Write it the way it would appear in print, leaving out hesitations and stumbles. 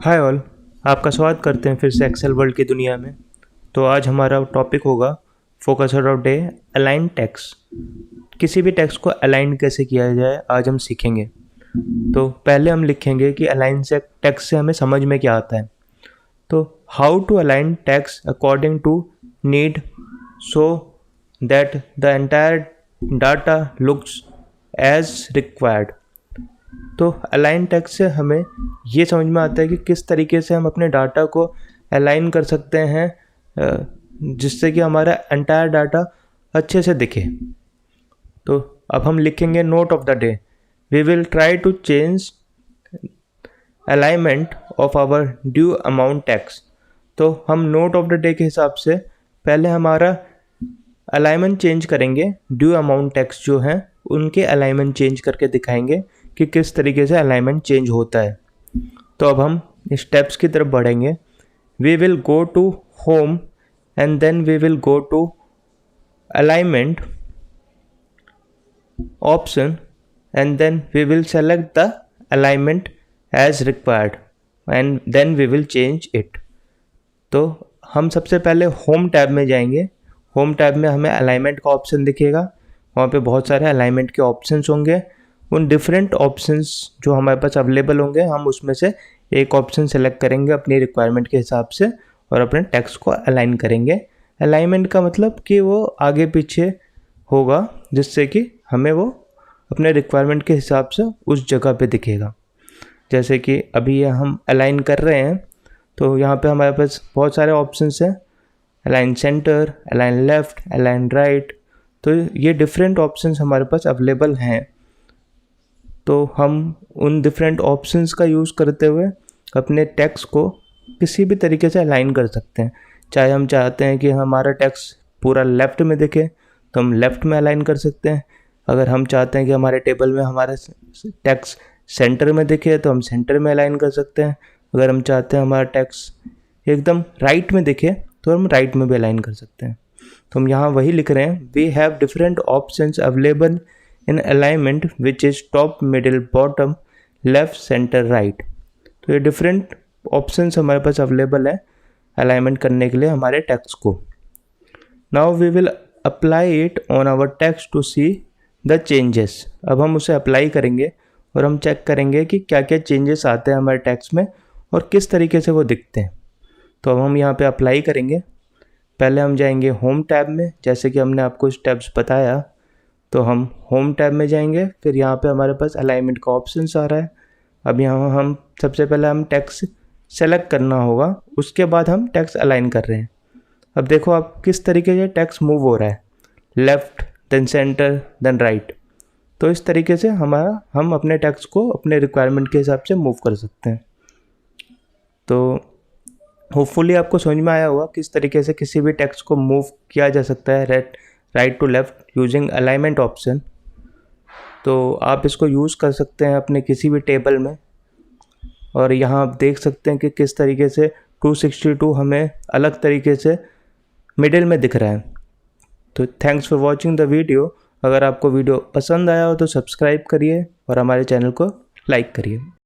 Hi all. आपका स्वागत करते हैं फिर से एक्सेल वर्ल्ड की दुनिया में। तो आज हमारा टॉपिक होगा focus of day align text. किसी भी टेक्स्ट को अलाइन कैसे किया जाए आज हम सीखेंगे। तो पहले हम लिखेंगे कि अलाइन से टेक्स्ट से हमें समझ में क्या आता है। तो how to align text according to need so that the entire data looks as required. तो अलाइन टेक्स्ट से हमें ये समझ में आता है कि किस तरीके से हम अपने डाटा को अलाइन कर सकते हैं जिससे कि हमारा एंटायर डाटा अच्छे से दिखे। तो अब हम लिखेंगे note of the day. We will try to change alignment of our due amount text. तो हम नोट ऑफ द डे के हिसाब से पहले हमारा अलाइनमेंट चेंज करेंगे। ड्यू अमाउंट टेक्स्ट जो हैं उनके अलाइनमेंट चेंज करके दिखाएंगे कि किस तरीके से अलाइनमेंट चेंज होता है। तो अब हम स्टेप्स की तरफ बढ़ेंगे। We will go to home and then we will go to alignment option and then we will select the alignment as required and then we will change it. तो हम सबसे पहले होम टैब में जाएंगे। Home tab में हमें alignment का option दिखेगा। वहाँ पे बहुत सारे अलाइनमेंट के ऑप्शंस होंगे। उन डिफरेंट ऑप्शंस जो हमारे पास अवेलेबल होंगे हम उसमें से एक ऑप्शन सेलेक्ट करेंगे अपनी रिक्वायरमेंट के हिसाब से और अपने टेक्स्ट को अलाइन करेंगे। अलाइनमेंट का मतलब कि वो आगे पीछे होगा जिससे कि हमें वो अपने रिक्वायरमेंट के हिसाब से उस जगह पे दिखेगा। जैसे कि अभी ये हम अलाइन कर रहे हैं तो यहाँ पे हमारे पास बहुत सारे ऑप्शंस हैं। Align centre, align left, align right. तो ये डिफरेंट ऑप्शंस हमारे पास अवेलेबल हैं। तो हम उन डिफरेंट ऑप्शंस का यूज़ करते हुए अपने टेक्स्ट को किसी भी तरीके से अलाइन कर सकते हैं। चाहे हम चाहते हैं कि हमारा टेक्स्ट पूरा लेफ़्ट में दिखे तो हम लेफ़्ट में अलाइन कर सकते हैं। अगर हम चाहते हैं कि हमारे टेबल में हमारा टेक्स्ट सेंटर में दिखे तो हम सेंटर में अलाइन कर सकते हैं। अगर हम चाहते हैं हमारा टेक्स्ट एकदम राइट में दिखे तो हम राइट में भी अलाइन कर सकते हैं। तो हम यहाँ वही लिख रहे हैं, we have different options available in alignment which is top, middle, bottom, left, centre, right. तो ये डिफरेंट ऑप्शंस हमारे पास अवेलेबल है अलाइनमेंट करने के लिए हमारे टेक्स्ट को। Now we will apply it on our text to see the changes. अब हम उसे अप्लाई करेंगे और हम चेक करेंगे कि क्या क्या चेंजेस आते हैं हमारे टेक्स्ट में और किस तरीके से वो दिखते हैं। तो अब हम यहाँ पे अप्लाई करेंगे। पहले हम जाएंगे होम टैब में, जैसे कि हमने आपको स्टेप्स बताया। तो हम होम टैब में जाएंगे, फिर यहाँ पे हमारे पास अलाइनमेंट का ऑप्शंस आ रहा है। अब यहाँ हम सबसे पहले हम टेक्स्ट सेलेक्ट करना होगा, उसके बाद हम टेक्स्ट अलाइन कर रहे हैं। अब देखो आप किस तरीके से टेक्स्ट मूव हो रहा है, left then centre then right. तो इस तरीके से हम अपने टेक्स्ट को अपने रिक्वायरमेंट के हिसाब से मूव कर सकते हैं। तो होपफुली आपको समझ में आया होगा किस तरीके से किसी भी टेक्स्ट को मूव किया जा सकता है right to left using alignment option. तो आप इसको यूज़ कर सकते हैं अपने किसी भी टेबल में। और यहाँ आप देख सकते हैं कि किस तरीके से 262 हमें अलग तरीके से मिडिल में दिख रहा है। तो thanks for watching the video. अगर आपको वीडियो पसंद आया हो तो सब्सक्राइब करिए और हमारे चैनल को लाइक करिए।